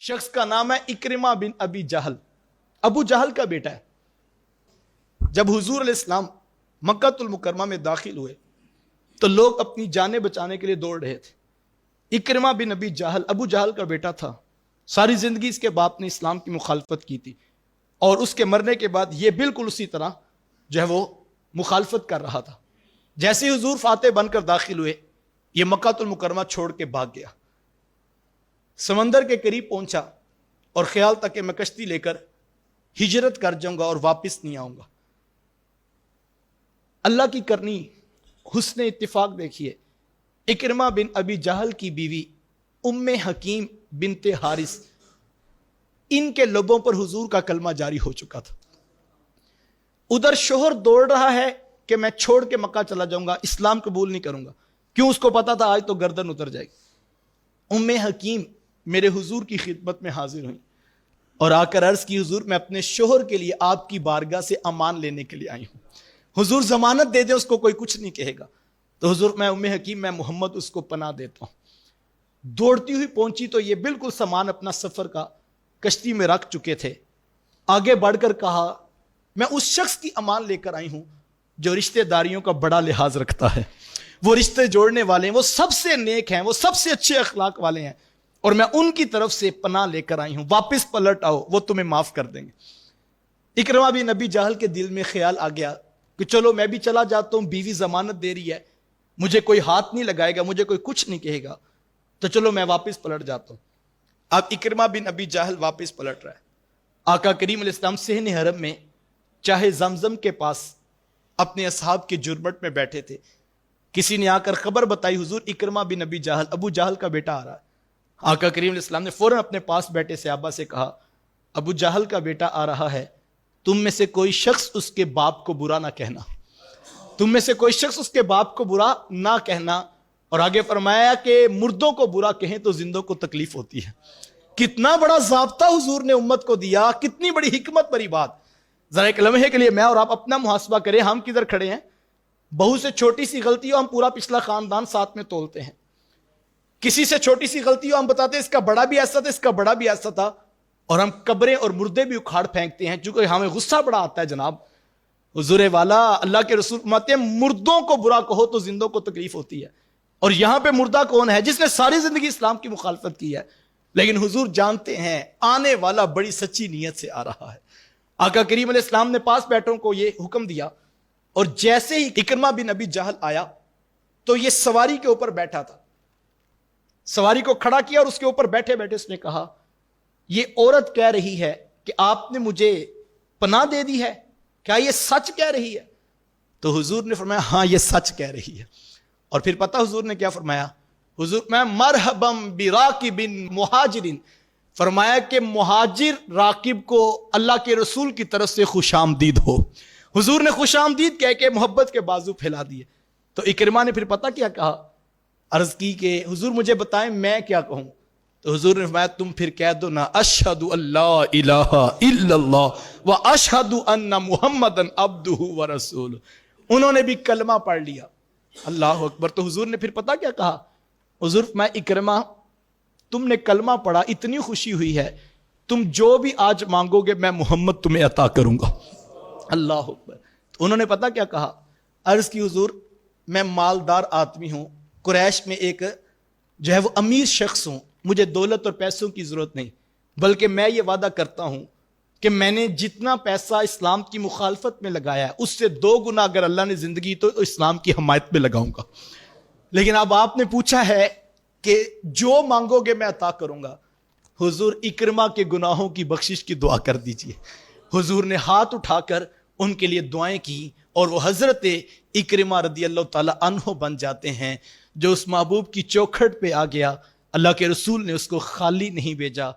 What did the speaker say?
شخص کا نام ہے اکرمہ بن ابی جہل، ابو جہل کا بیٹا ہے۔ جب حضور علیہ السلام مکہ المکرمہ میں داخل ہوئے تو لوگ اپنی جانیں بچانے کے لیے دوڑ رہے تھے۔ اکرمہ بن ابی جہل ابو جہل کا بیٹا تھا، ساری زندگی اس کے باپ نے اسلام کی مخالفت کی تھی، اور اس کے مرنے کے بعد یہ بالکل اسی طرح جو ہے وہ مخالفت کر رہا تھا۔ جیسے حضور فاتح بن کر داخل ہوئے، یہ مکہ المکرمہ چھوڑ کے بھاگ گیا، سمندر کے قریب پہنچا اور خیال تھا کہ میں کشتی لے کر ہجرت کر جاؤں گا اور واپس نہیں آؤں گا۔ اللہ کی کرنی حسن اتفاق دیکھیے، اکرمہ بن ابی جہل کی بیوی ام حکیم بنت حارث، ان کے لبوں پر حضور کا کلمہ جاری ہو چکا تھا۔ ادھر شوہر دوڑ رہا ہے کہ میں چھوڑ کے مکہ چلا جاؤں گا، اسلام قبول نہیں کروں گا، کیوں؟ اس کو پتا تھا آج تو گردن اتر جائے گی۔ ام حکیم میرے حضور کی خدمت میں حاضر ہوئی اور آ کر عرض کی، حضور میں اپنے شوہر کے لیے آپ کی بارگاہ سے امان لینے کے لیے آئی ہوں، حضور ضمانت دے دیں، اس کو کوئی کچھ نہیں کہے گا۔ تو حضور میں ام حکیم میں محمد اس کو پناہ دیتا ہوں۔ دوڑتی ہوئی پہنچی تو یہ بالکل سامان اپنا سفر کا کشتی میں رکھ چکے تھے۔ آگے بڑھ کر کہا، میں اس شخص کی امان لے کر آئی ہوں جو رشتہ داریوں کا بڑا لحاظ رکھتا ہے، وہ رشتے جوڑنے والے ہیں، وہ سب سے نیک ہیں، وہ سب سے اچھے اخلاق والے ہیں، اور میں ان کی طرف سے پناہ لے کر آئی ہوں، واپس پلٹ آؤ، وہ تمہیں معاف کر دیں گے۔ اکرمہ بن ابی جہل کے دل میں خیال آ گیا کہ چلو میں بھی چلا جاتا ہوں، بیوی ضمانت دے رہی ہے، مجھے کوئی ہاتھ نہیں لگائے گا، مجھے کوئی کچھ نہیں کہے گا، تو چلو میں واپس پلٹ جاتا ہوں۔ اب اکرمہ بن ابی جہل واپس پلٹ رہا ہے۔ آقا کریم علیہ السلام صحن حرم میں چاہے زمزم کے پاس اپنے اصحاب کے جرمٹ میں بیٹھے تھے، کسی نے آ کر خبر بتائی، حضور اکرمہ بن ابی جہل ابو جہل کا بیٹا آ رہا ہے۔ آقا کریم علیہ السلام نے فوراً اپنے پاس بیٹھے صحابہ سے کہا، ابو جہل کا بیٹا آ رہا ہے، تم میں سے کوئی شخص اس کے باپ کو برا نہ کہنا، تم میں سے کوئی شخص اس کے باپ کو برا نہ کہنا۔ اور آگے فرمایا کہ مردوں کو برا کہیں تو زندوں کو تکلیف ہوتی ہے۔ کتنا بڑا ضابطہ حضور نے امت کو دیا، کتنی بڑی حکمت بری بات۔ ذرا ایک لمحے کے لیے میں اور آپ اپنا محاسبہ کریں، ہم کدھر کھڑے ہیں؟ بہو سے چھوٹی سی غلطی ہو ہم پورا پچھلا خاندان ساتھ میں تولتے ہیں، کسی سے چھوٹی سی غلطی ہو ہم بتاتے ہیں اس کا بڑا بھی ایسا تھا، اس کا بڑا بھی ایسا تھا، اور ہم قبریں اور مردے بھی اکھاڑ پھینکتے ہیں، چونکہ ہمیں غصہ بڑا آتا ہے۔ جناب حضور والا اللہ کے رسول فرماتے ہیں مردوں کو برا کہو تو زندوں کو تکلیف ہوتی ہے، اور یہاں پہ مردہ کون ہے؟ جس نے ساری زندگی اسلام کی مخالفت کی ہے، لیکن حضور جانتے ہیں آنے والا بڑی سچی نیت سے آ رہا ہے۔ آقا کریم علیہ السلام نے پاس بیٹھوں کو یہ حکم دیا، اور جیسے ہی اکرمہ بن ابی جہل آیا تو یہ سواری کے اوپر بیٹھا تھا، سواری کو کھڑا کیا اور اس کے اوپر بیٹھے بیٹھے اس نے کہا، یہ عورت کہہ رہی ہے کہ آپ نے مجھے پناہ دے دی ہے، کیا یہ سچ کہہ رہی ہے؟ تو حضور نے فرمایا ہاں یہ سچ کہہ رہی ہے۔ اور پھر پتہ حضور نے کیا فرمایا؟ حضور میں مرحبم براکب مہاجر، فرمایا کہ مہاجر راکب کو اللہ کے رسول کی طرف سے خوش آمدید ہو۔ حضور نے خوش آمدید کہہ کے محبت کے بازو پھیلا دیے۔ تو اکرمہ نے پھر پتہ کیا کہا؟ عرض کی کہ حضور مجھے بتائیں میں کیا کہوں؟ تو حضور نے فرمایا تم پھر کہہ دو نا، اشہد اللہ الہ الا اللہ و اشہد ان محمدن عبدہ و رسولہ۔ انہوں نے بھی کلمہ پڑھ لیا، اللہ اکبر۔ تو حضور نے پھر پتہ کیا کہا؟ حضور میں اکرمہ تم نے کلمہ پڑھا، اتنی خوشی ہوئی ہے، تم جو بھی آج مانگو گے میں محمد تمہیں عطا کروں گا، اللہ اکبر۔ تو انہوں نے پتہ کیا کہا؟ عرض کی حضور میں مالدار آدمی ہوں، قریش میں ایک جو ہے وہ امیر شخص ہوں، مجھے دولت اور پیسوں کی ضرورت نہیں، بلکہ میں یہ وعدہ کرتا ہوں کہ میں نے جتنا پیسہ اسلام کی مخالفت میں لگایا ہے اس سے 2 گنا اگر اللہ نے زندگی تو اسلام کی حمایت میں لگاؤں گا۔ لیکن اب آپ نے پوچھا ہے کہ جو مانگو گے میں عطا کروں گا، حضور اکرمہ کے گناہوں کی بخشش کی دعا کر دیجئے۔ حضور نے ہاتھ اٹھا کر ان کے لیے دعائیں کی، اور وہ حضرت اکرمہ رضی اللہ تعالی عنہ بن جاتے ہیں، جو اس محبوب کی چوکھٹ پہ آ گیا، اللہ کے رسول نے اس کو خالی نہیں بھیجا۔